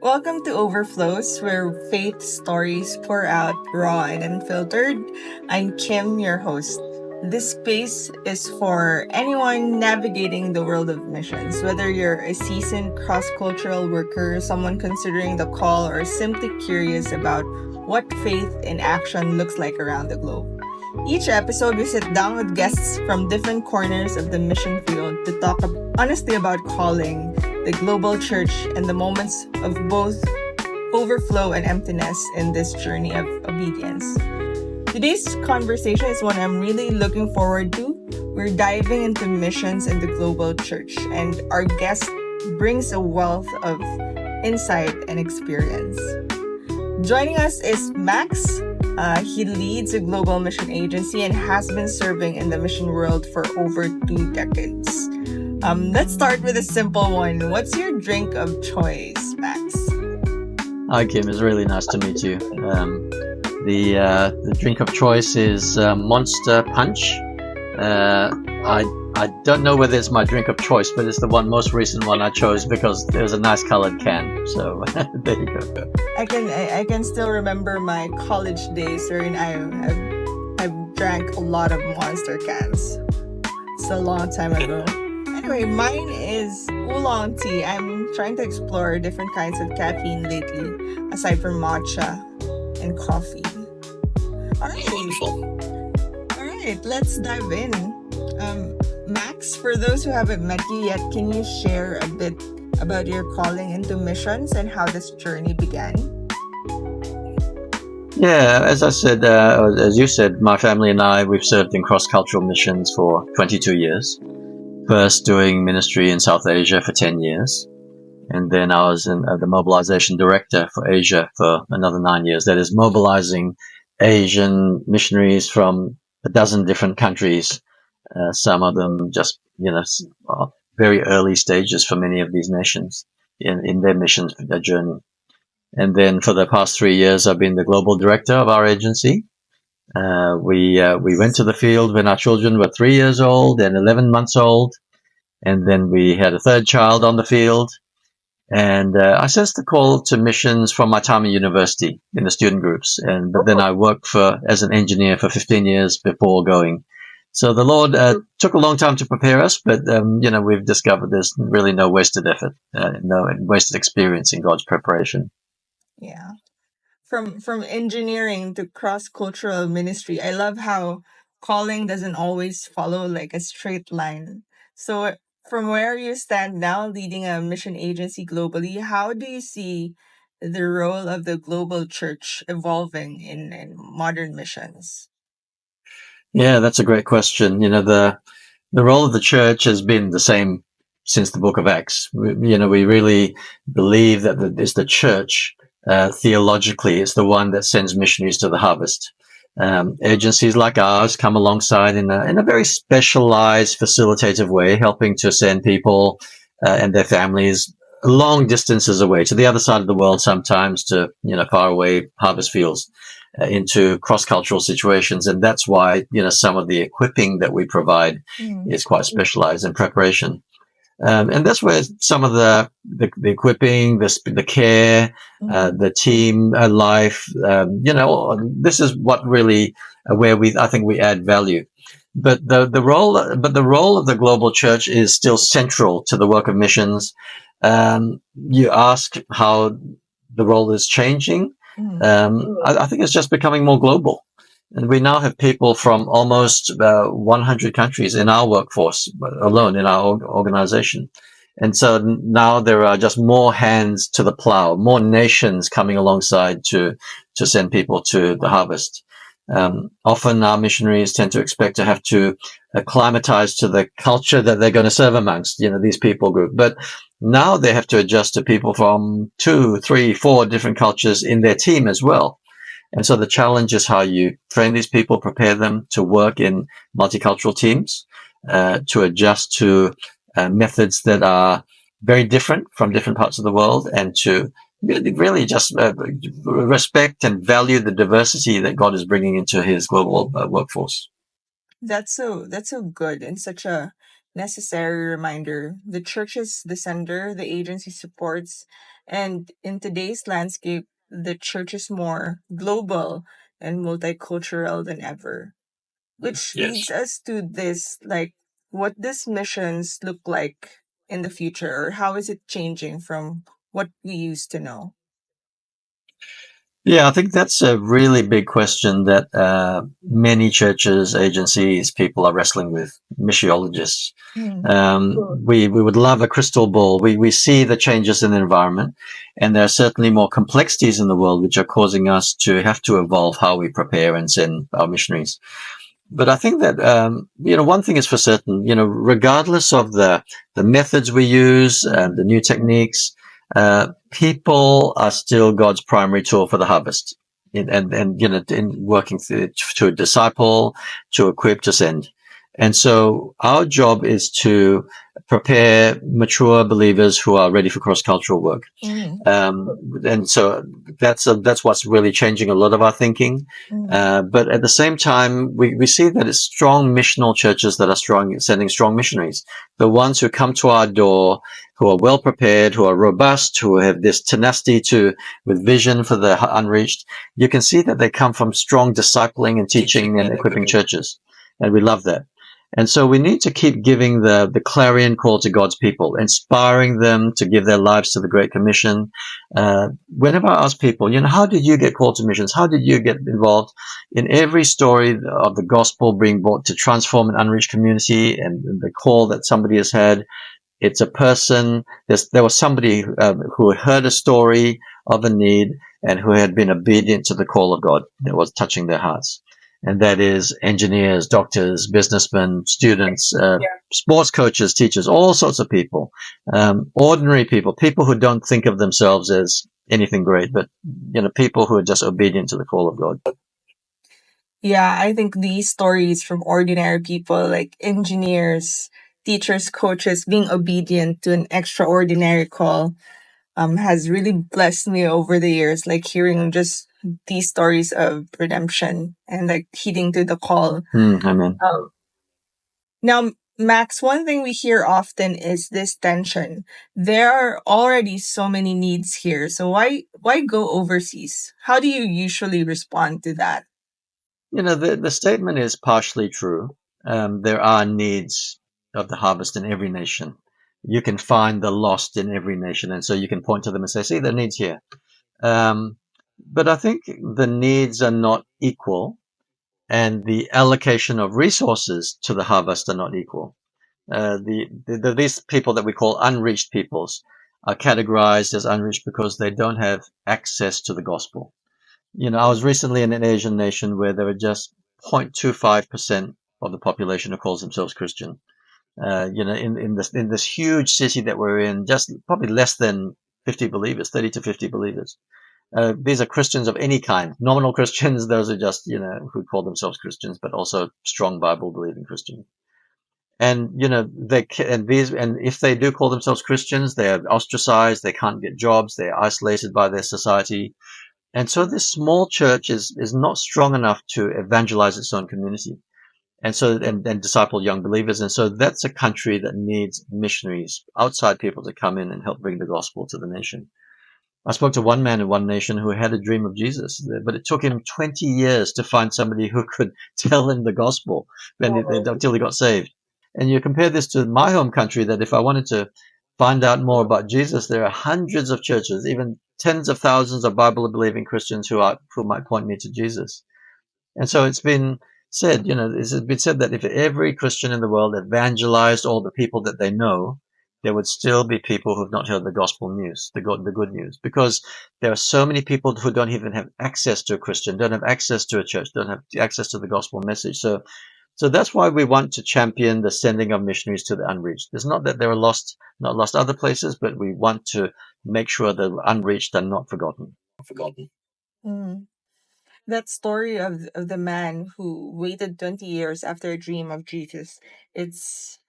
Welcome to Overflows, where faith stories pour out raw and unfiltered. I'm Kim, your host. This space is for anyone navigating the world of missions, whether you're a seasoned cross cultural worker, someone considering the call, or simply curious about what faith in action looks like around the globe. Each episode, we sit down with guests from different corners of the mission field to talk honestly about calling, the global church, and the moments of both overflow and emptiness in this journey of obedience. Today's conversation is one I'm really looking forward to. We're diving into missions in the global church, and our guest brings a wealth of insight and experience. Joining us is Max. He leads a global mission agency and has been serving in the mission world for over 2 decades. Let's start with a simple one. What's your drink of choice, Max? Hi, Kim. It's really nice to meet you. The drink of choice is Monster Punch. I don't know whether it's my drink of choice, but it's the most recent one I chose because it was a nice colored can. So there you go. I can still remember my college days wherein I've drank a lot of Monster cans. It's a long time ago. Anyway, mine is oolong tea. I'm trying to explore different kinds of caffeine lately, aside from matcha and coffee. All right, Wonderful. all right, let's dive in. Max, for those who haven't met you yet, can you share a bit about your calling into missions and how this journey began? Yeah, as you said, my family and we've served in cross-cultural missions for 22 years. First doing ministry in South Asia for 10 years. And then I was the mobilization director for Asia for another 9 years. That is mobilizing Asian missionaries from a dozen different countries. Some of them just, very early stages for many of these nations in their mission journey. And then for the past 3 years, I've been the global director of our agency. We went to the field when our children were 3 years old and 11 months old. And then we had a third child on the field. And I sensed the call to missions from my time at university in the student groups. But then I worked as an engineer for 15 years before going. So the Lord took a long time to prepare us, but we've discovered there's really no wasted effort, no wasted experience in God's preparation. Yeah. From engineering to cross-cultural ministry, I love how calling doesn't always follow like a straight line. So from where you stand now leading a mission agency globally, how do you see the role of the global church evolving in modern missions? Yeah, that's a great question. The role of the church has been the same since the book of Acts. We really believe that it's the church, theologically, it's the one that sends missionaries to the harvest. Agencies like ours come alongside in a very specialized, facilitative way, helping to send people and their families long distances away to the other side of the world, sometimes to far away harvest fields, into cross-cultural situations. And that's why some of the equipping that we provide Mm. is quite specialized in preparation. And that's where some of the equipping, the care, the team life, this is what really where I think we add value. But the role of the global church is still central to the work of missions. You ask how the role is changing. Mm. I think it's just becoming more global. And we now have people from almost 100 countries in our workforce alone, in our organization. And so now there are just more hands to the plow, more nations coming alongside to send people to the harvest. Often our missionaries tend to expect to have to acclimatize to the culture that they're going to serve amongst, these people group. But now they have to adjust to people from 2, 3, 4 different cultures in their team as well. And so the challenge is how you train these people, prepare them to work in multicultural teams, to adjust to methods that are very different from different parts of the world, and to really just respect and value the diversity that God is bringing into his global workforce. That's so good and such a necessary reminder. The church is the sender, the agency supports, and in today's landscape, the church is more global and multicultural than ever. Which leads Yes. us to this, like, what does missions look like in the future, or how is it changing from what we used to know? Yeah, I think that's a really big question that many churches, agencies, people are wrestling with, missiologists. Mm. We would love a crystal ball. We see the changes in the environment, and there are certainly more complexities in the world which are causing us to have to evolve how we prepare and send our missionaries. But I think that one thing is for certain. Regardless of the methods we use, the new techniques, people are still God's primary tool for the harvest. And in working to disciple, to equip, to send. And so our job is to prepare mature believers who are ready for cross-cultural work. Mm. And so that's what's really changing a lot of our thinking. Mm. But at the same time, we see that it's strong missional churches that are strong, sending strong missionaries. The ones who come to our door, who are well prepared, who are robust, who have this tenacity with vision for the unreached. You can see that they come from strong discipling and teaching and equipping churches. And we love that. And so we need to keep giving the clarion call to God's people, inspiring them to give their lives to the Great Commission. Whenever I ask people, how did you get called to missions? How did you get involved? In every story of the gospel being brought to transform an unreached community and the call that somebody has had, it's a person. There was somebody who had heard a story of a need and who had been obedient to the call of God that was touching their hearts. And that is engineers, doctors, businessmen, students, sports coaches, teachers, all sorts of people, ordinary people, people who don't think of themselves as anything great, but people who are just obedient to the call of God. Yeah, I think these stories from ordinary people like engineers, teachers, coaches being obedient to an extraordinary call has really blessed me over the years, like hearing just these stories of redemption and like heeding to the call. Amen. Now, Max, one thing we hear often is this tension. There are already so many needs here, so why go overseas? How do you usually respond to that? The statement is partially true. There are needs of the harvest in every nation. You can find the lost in every nation, and so you can point to them and say, "See, the needs here." Um, but I think the needs are not equal, and the allocation of resources to the harvest are not equal. These people that we call unreached peoples are categorized as unreached because they don't have access to the gospel. I was recently in an Asian nation where there were just 0.25% of the population who calls themselves Christian. In this huge city that we're in, just probably less than 50 believers, 30 to 50 believers. These are Christians of any kind, nominal Christians. Those are just who call themselves Christians, but also strong Bible believing Christians. And and if they do call themselves Christians, they are ostracized. They can't get jobs. They're isolated by their society, and so this small church is not strong enough to evangelize its own community. And so, and disciple young believers. And so that's a country that needs missionaries, outside people to come in and help bring the gospel to the nation. I spoke to one man in one nation who had a dream of Jesus, but it took him 20 years to find somebody who could tell him the gospel until he got saved. And you compare this to my home country, that if I wanted to find out more about Jesus, there are hundreds of churches, even tens of thousands of Bible believing Christians who might point me to Jesus. And so it's been said, it's been said that if every Christian in the world evangelized all the people that they know, there would still be people who have not heard the gospel news, the good news, because there are so many people who don't even have access to a Christian, don't have access to a church, don't have access to the gospel message. So that's why we want to champion the sending of missionaries to the unreached. It's not that they are not lost other places, but we want to make sure the unreached are not forgotten. Mm. That story of the man who waited 20 years after a dream of Jesus, it's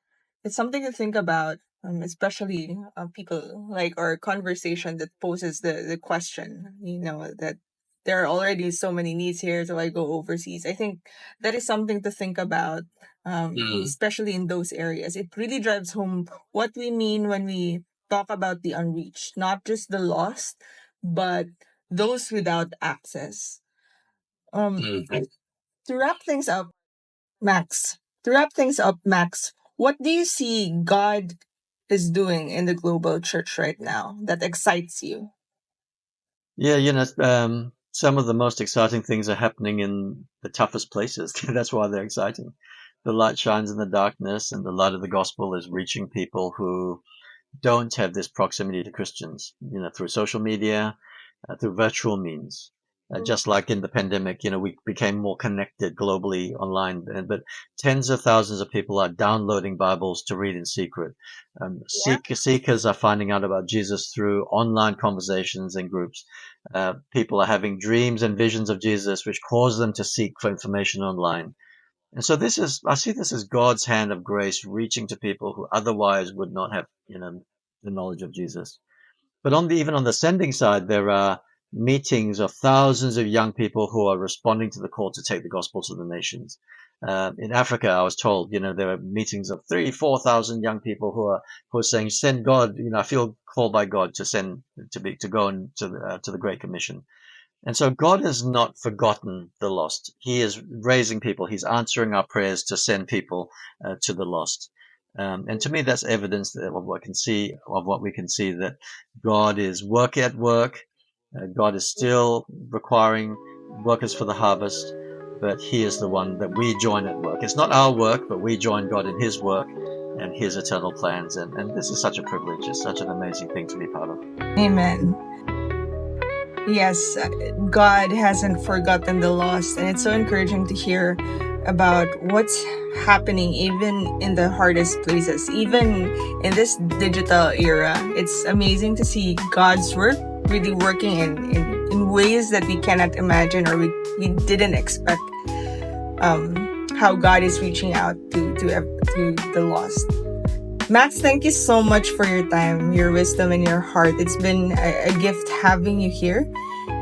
it's something to think about, especially people like our conversation that poses the question, that there are already so many needs here, so I go overseas. I think that is something to think about, Mm, especially in those areas. It really drives home what we mean when we talk about the unreached, not just the lost, but those without access. Um, mm. to wrap things up, Max, what do you see God is doing in the global church right now that excites you? Yeah, some of the most exciting things are happening in the toughest places. That's why they're exciting. The light shines in the darkness, and the light of the gospel is reaching people who don't have this proximity to Christians, through social media, through virtual means. Just like in the pandemic, we became more connected globally online, but tens of thousands of people are downloading Bibles to read in secret. Seekers are finding out about Jesus through online conversations and groups. People are having dreams and visions of Jesus, which cause them to seek for information online. And so I see this as God's hand of grace reaching to people who otherwise would not have, the knowledge of Jesus. But even on the sending side, there are meetings of thousands of young people who are responding to the call to take the gospel to the nations. In Africa, I was told, there are meetings of 4,000 young people who are saying, "Send God." I feel called by God to go to the Great Commission. And so God has not forgotten the lost. He is raising people. He's answering our prayers to send people to the lost. And to me, that's evidence of what we can see that God is at work. God is still requiring workers for the harvest, but He is the one that we join at work. It's not our work, but we join God in His work and His eternal plans. And this is such a privilege. It's such an amazing thing to be part of. Amen. Yes, God hasn't forgotten the lost, and it's so encouraging to hear about what's happening even in the hardest places, even in this digital era. It's amazing to see God's work really working in ways that we cannot imagine or we didn't expect. How God is reaching out to the lost. Max, thank you so much for your time, your wisdom, and your heart. It's been a gift having you here.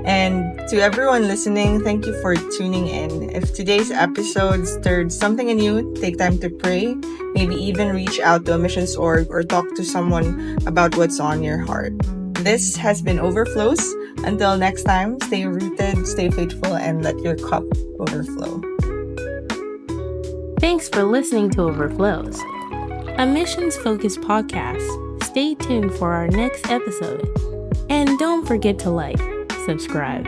And to everyone listening, thank you for tuning in. If today's episode stirred something in you, take time to pray, maybe even reach out to a missions org or talk to someone about what's on your heart. This has been Overflows. Until next time, stay rooted, stay faithful, and let your cup overflow. Thanks for listening to Overflows, a missions-focused podcast. Stay tuned for our next episode. And don't forget to like, subscribe,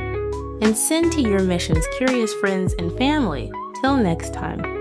and send to your missions curious friends and family. Till next time.